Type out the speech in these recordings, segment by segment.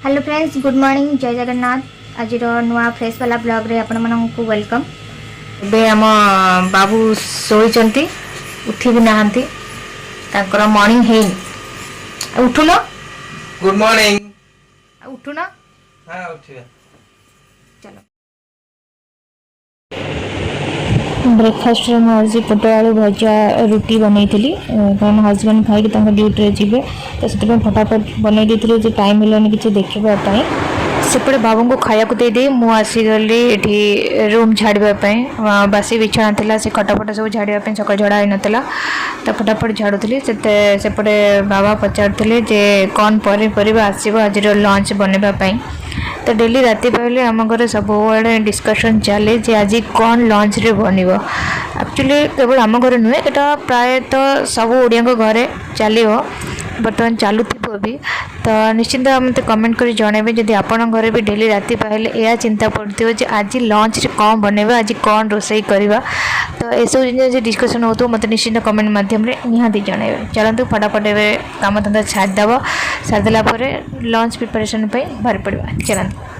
Hello friends, good morning, जय जगन्नाथ। आज नुआ फ्रेश वाला ब्लॉग रे आपण मानक वेलकम। बे हम बाबू सोईचंती, उठी भी नाहंती, ताकर मॉर्निंग हेई। उठुनो, गुड मॉर्निंग। उठुनो। हाँ उठिया। चलो ब्रेकफास्ट में आज पोटल आलू भजा रुटी बनई कारण हजबैंड खाई ड्यूटी जी तो से फटाफट बनई टाइम मिलनी किसी देखापी सेपटे बाबू को खाया दे मुझे आसीगली ये रूम झाड़ापी बासी बिछना था से खटपट सब झाड़ापी सका झड़ा ही नाला तो फटाफट झाड़ूली सेपटे बाबा पचारे जे कौन पनीपरिया आसो आज लंच बनवाई तो डेली राति पहले आम घर सब डिस्कसन चले जे आज कौन लंच रे बन एक्चुअली केवल आम घर नुहे यहाँ प्रायतः सब ओडिया घरे चलो बर्तमान चलुव भी तो निश्चिंत मत कमेंट कर जनइबे जदि आपण घर भी डेली राति पहले यह चिंता पड़ो जे आज लंच रे कौन बनवा आज कौन रोसई करवा तो यू जिन डिस्कसन हो मत निश्चिंत कमेंट मध्यम निहाती जनइबे। चलतु फटाफट ए काम धंदा छाड़देव छाड़देला लंच प्रिपरेशन बाहर पड़ा। चलतु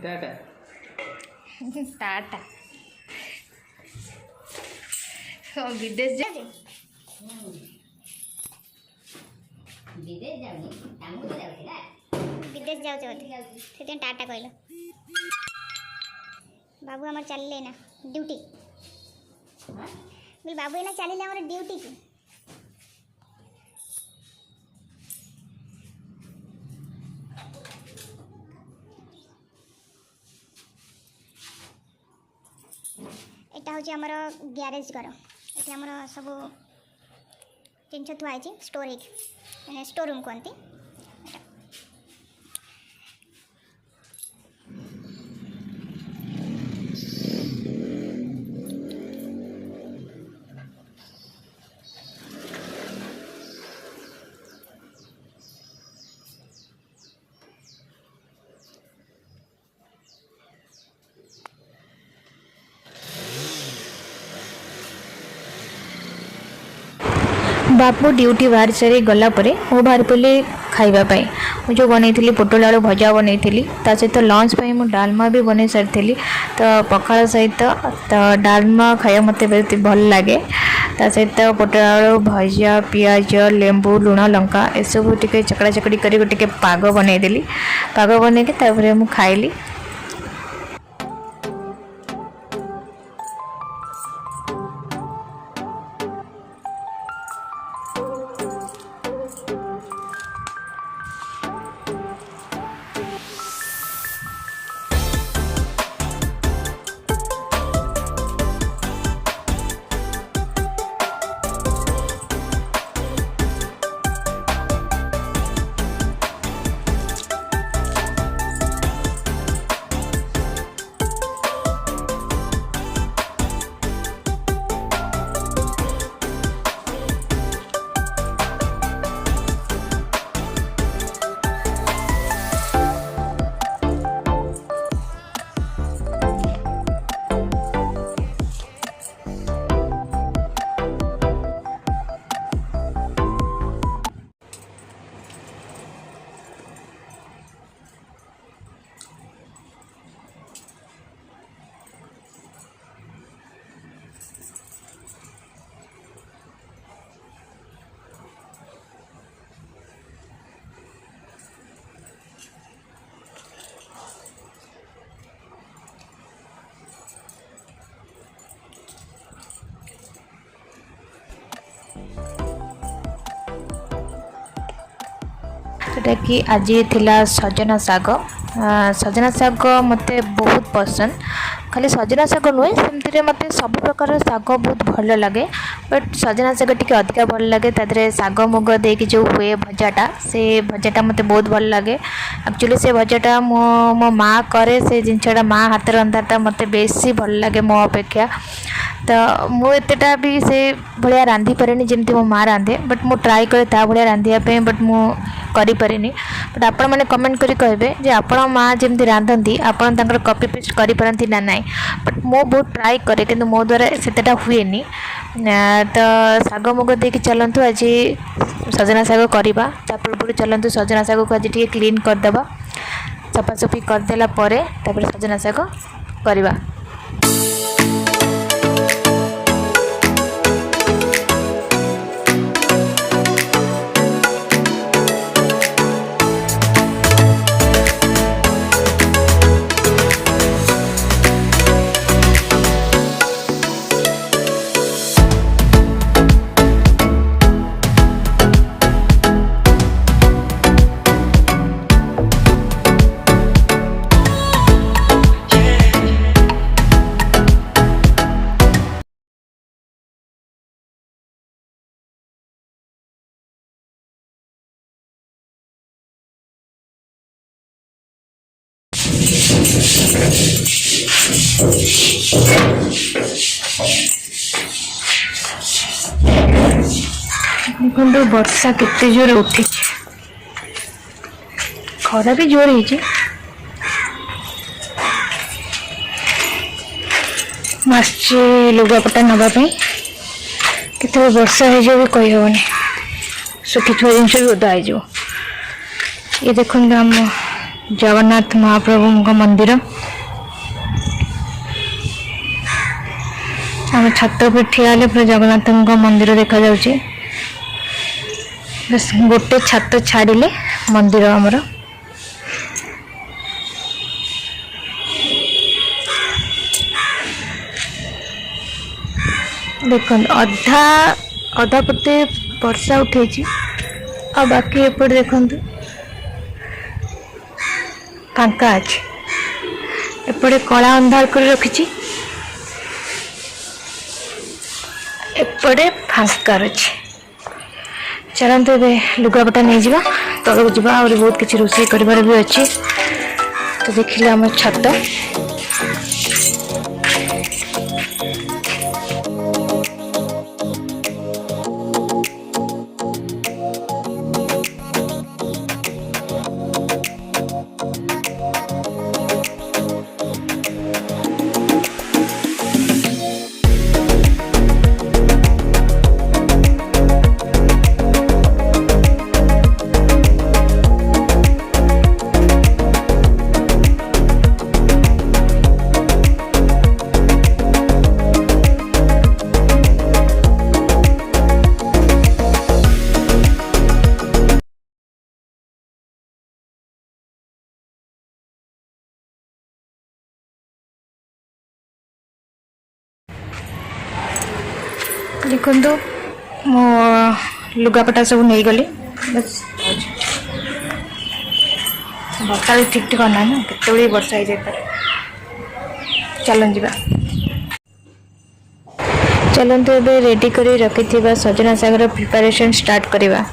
टाटा टाटा विदेश जा विदेश जाऊ टाटा कहल बाबू आम चलिए ना ड्यूटी बोल बाबू एना चलिए आम ड्यूटी की एटा हूँ आमर ग्यारेज घर ये आमर सब जिन थुआई स्टोरेज स्टोर रूम कहती बापू ड्यूटी बाहर सारी गलापर मु बाहर पड़ी खावाई मुझे जो बनई पोटल आलू भजा बनई सहित लंच पर मुझे डालमा भी बन सारी तो पखाल सहित तो डालमा खाया मत बहुत भल लगे सहित पोटल आलू भजा पियाज लेंबू लुण लंका एसबू टे चकड़ा चकड़ी कर पाग बनईदेली पाग बनई के खाइली। सेटा कि आज थिला सजना साग। सजना साग मते बहुत पसंद। खाली सजना साग नुहे सेमती मते सब प्रकार साग बहुत भल लगे, बट सजना साग टी अधिका भल लगे। तादरे साग मुग देकी जो हुए भजाटा, से भजाटा मते बहुत भल लगे। एक्चुअली से भजाटा मो माँ करे, से जिनटा माँ हाथ रंधाटा मते बेसी भल लगे मो अपेक्षा। तो मुझेटा भी से भाया रांधि पारे जमी मो माँ रांधे, बट मु ट्राए करे ता भाया रांधियापी, बट मु करि पारिनी। बट आपण मैंने कमेंट करी कहबे जे आपण माँ जमी रांधती आपण तांकर कॉपी पेस्ट करि पारंती ना नाई, बट मो बहुत ट्राए करे किंतु मो द्वारा सेटा हुएनी। तो साग मुग देकी चलतु आज सजना साग करवा। ता पूर्व चलतु सजना साग को आज टे क्लीन करदे, सफासफी करदेला परे तापर सजना साग करवा। देखो वर्षा केते जोर उठी, खरा भी जोर है। आसचे लुगापटा नापी केते वर्षा हो भी कही हेनी, सुखी थोड़ा जिनस भी ओदा हो। ये देखो आम जगन्नाथ महाप्रभु का मंदिर, आम छत पर ठिया पूरा जगन्नाथ मंदिर देखा जाउची। बस गोटे छत छाड़िले मंदिर आमर। देख अधा अधा पते वर्षा उठे, आ बाकी एपट देखु फांका अच्छे। एपटे कला अंधार कर रखी, एपटे फांका अच्छे। चलते लुगापटा नहीं जावा तलक जावा, और बहुत किसी रोषे कर भी अच्छे। तो देखिले आम छत देखो मो लुगापटा सब नहीं गली। बस वर्षा भी ठीक ठीक ना ना के वर्षा हो जाए। चलन जा चलते ए रेडी कर रखि सजना सागर प्रिपरेशन स्टार्ट करवा।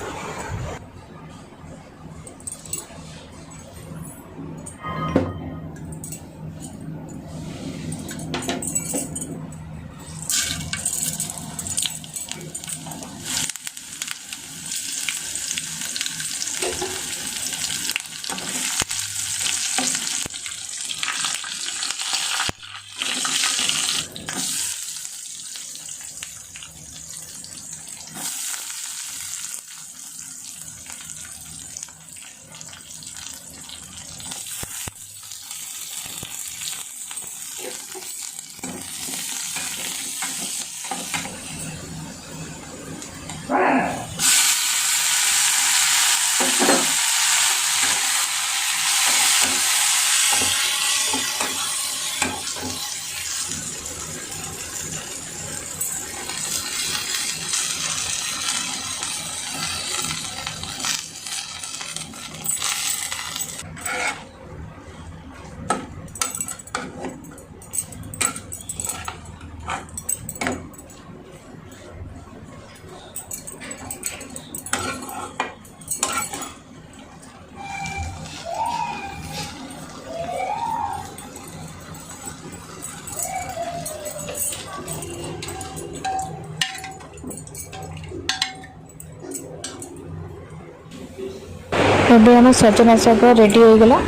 ଏବେ ଆମ ସଜନା ଶାଗ ରେଡ଼ି ହୋଇଗଲା।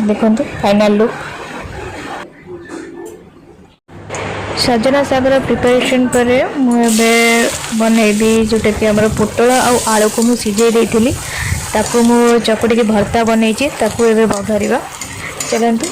ଦେଖନ୍ତୁ ଫାଇନାଲ୍ ଲୁକ୍। ସଜନା ଶାଗର ପ୍ରିପାରେସନ୍ ପରେ ମୁଁ ଏବେ ବନେଇବି ଯେଉଁଟାକି ଆମର ପୋଟଳ ଆଉ ଆଳୁକୁ ମୁଁ ସିଝେଇ ଦେଇଥିଲି, ତାକୁ ମୁଁ ଚକୁଟିକି ଭର୍ତ୍ତା ବନେଇଛି, ତାକୁ ଏବେ ବଘାରିବା। ଚାଲନ୍ତୁ।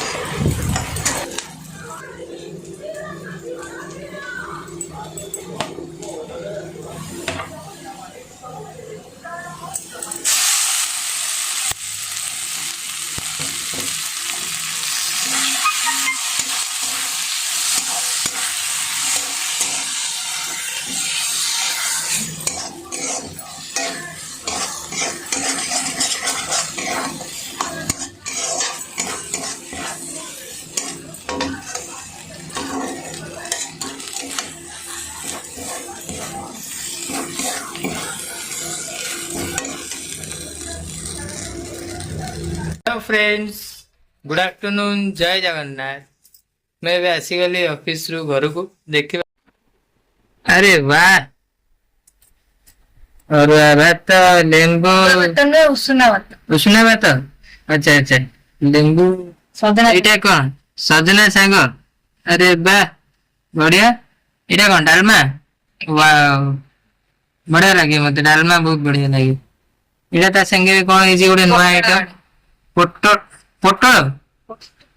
हेलो फ्रेंड्स, गुड आफ्टरनून, जय जगन्नाथ। मैं ଏବେ ଆସିଗଲି ଅଫିସରୁ ଘରକୁ। ଦେଖିବା। अरे वाह, ଅରୁଆ ଭାତ, ଲେମ୍ବୁ, ଉଷୁନା ଭାତ। ଆଚ୍ଛା ଆଚ୍ଛା, ଲେମ୍ବୁ, ଏଇଟା କଣ? ସଜନା ଶାଗ। ଆରେ ବାह, ବଢିଆ। ଏଇଟା କଣ? ଡାଲମା। ୱାଓ, ବଢିଆ ଲାଗେ ମତେ, ଡାଲମା ବହୁତ ବଢିଆ ଲାଗେ। ଏଇଟା ତା ସାଙ୍ଗରେ କଣ ହେଇଛି? ଗୋଟେ ନୂଆ ଆଇଟମ, ପୋଟଳ ପୋଟଳ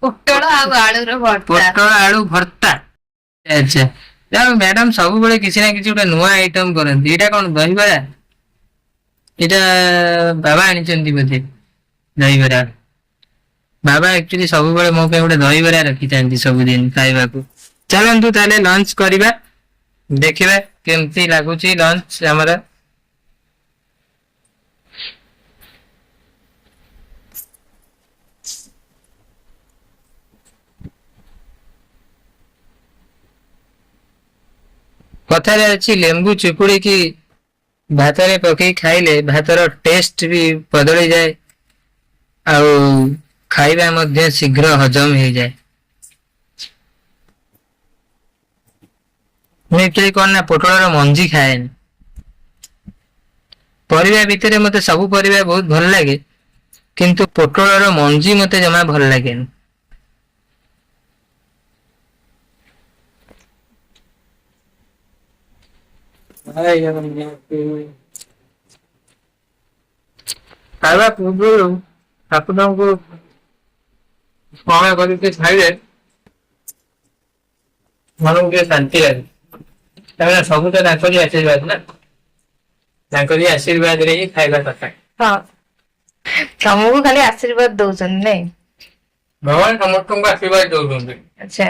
ପୋଟଳ ଆଉ ଆଳୁର ଭର୍ତ୍ତା। ପୋଟଳ ଆଳୁ ଭର୍ତ୍ତା। ଆଚ୍ଛା, ଯାଉ ମ୍ୟାଡାମ ସବୁବେଳେ କିଛି ନା କିଛି ଗୋଟେ ନୂଆ ଆଇଟମ କରନ୍ତି। ଏଇଟା କଣ? ଦହିବରା। ଏଇଟା ବାବା ଆଣିଛନ୍ତି ବୋଧେ, ଦହିବରା। ବାବା ଆକ୍ଚୁଆଲି ସବୁବେଳେ ମୋ ପାଇଁ ଗୋଟେ ଦହିବରା ରଖିଥାନ୍ତି ସବୁଦିନ ଖାଇବାକୁ। ଚାଲନ୍ତୁ ତାହେଲେ ଲଞ୍ଚ କରିବା, ଦେଖିବା କେମିତି ଲାଗୁଛି ଲଞ୍ଚ ଆମର। କଥାରେ ଅଛି, ଲେମ୍ବୁ ଚିପୁଡ଼ିକି ଭାତରେ ପକେଇ ଖାଇଲେ ଭାତର ଟେଷ୍ଟ ବି ବଦଳିଯାଏ, ଆଉ ଖାଇବା ମଧ୍ୟ ଶୀଘ୍ର ହଜମ ହେଇଯାଏ। ମୁଁ ଏକ୍ଚୁଆଲି କଣ ନା, ପୋଟଳର ମଞ୍ଜି ଖାଏନି। ପରିବା ଭିତରେ ମତେ ସବୁ ପରିବା ବହୁତ ଭଲ ଲାଗେ, କିନ୍ତୁ ପୋଟଳର ମଞ୍ଜି ମତେ ଜମା ଭଲ ଲାଗେନି। ଖାଇବା ପୂର୍ବରୁ ଠାକୁରଙ୍କୁ ସ୍ମରଣ କରିକି ଖାଇଲେ ମନକୁ ଟିକେ ଶାନ୍ତି ଲାଗେ। ତାପରେ ସବୁ ତ ତାଙ୍କରି ଆଶୀର୍ବାଦ ନା, ତାଙ୍କରି ଆଶୀର୍ବାଦରେ ହିଁ ଖାଇବା କଥା। ହଁ, ତମକୁ ଖାଲି ଆଶୀର୍ବାଦ ଦଉଛନ୍ତି ନାଇଁ? ଭଗବାନ ସମସ୍ତଙ୍କୁ ଆଶୀର୍ବାଦ ଦଉଛନ୍ତି। ଆଚ୍ଛା,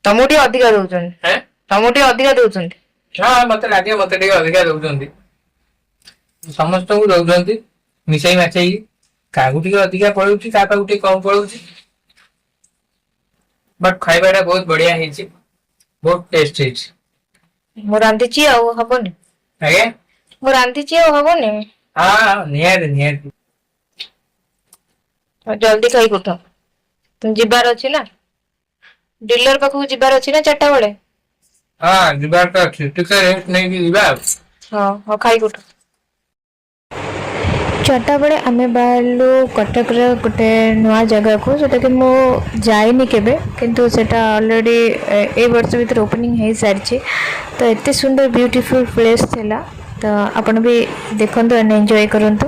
ତମକୁ ଟିକେ ଅଧିକା ଦଉଛନ୍ତି? ହେଁ? ତମକୁ ଟିକେ ଅଧିକା ଦଉଛନ୍ତି? ହଁ, ମତେ ଲାଗେ ମତେ ଟିକେ ଅଧିକା ଦଉଛନ୍ତି। ସମସ୍ତଙ୍କୁ ଦଉଛନ୍ତି ମିଶେଇ ମାଚେଇକି। କାହାକୁ ଟିକେ ଅଧିକା ପଳଉଛି, କାହା ପାଖକୁ ଟିକେ କମ ପଳଉଛି। ବଟ୍ ଖାଇବାଟା ବହୁତ ବଢିଆ ହେଇଛି, ବହୁତ ଟେଷ୍ଟ ହେଇଛି। ମୁଁ ରାନ୍ଧିଛି ଆଉ ହବନି? ଆଜ୍ଞା, ମୁଁ ରାନ୍ଧିଛି ଆଉ ହବନି? ହଁ ନିହାତି ନିହାତି। ଜଲ୍ଦି ଖାଇକି ଉଠ, ଯିବାର ଅଛି ନା, ଡିଲର ପାଖକୁ ଯିବାର ଅଛି ନା 4ଟା ବେଳେ। ହଁ, ଯିବାର ତ ଅଛି, ଟିକେ ରେଷ୍ଟ ନେଇକି ଯିବା ଆଉ। ହଁ ହଉ, ଖାଇକି ଉଠ। 4ଟା ବେଳେ ଆମେ ବାହାରିଲୁ କଟକର ଗୋଟେ ନୂଆ ଜାଗାକୁ, ଯେଉଁଟାକି ମୁଁ ଯାଇନି କେବେ, କିନ୍ତୁ ସେଇଟା ଅଲରେଡ଼ି ଏଇ ବର୍ଷ ଭିତରେ ଓପନିଂ ହେଇସାରିଛି। ତ ଏତେ ସୁନ୍ଦର ବ୍ୟୁଟିଫୁଲ୍ ପ୍ଲେସ୍ ଥିଲା, ତ ଆପଣ ବି ଦେଖନ୍ତୁ ଆଣ୍ଡ ଏନ୍ଜୟ କରନ୍ତୁ।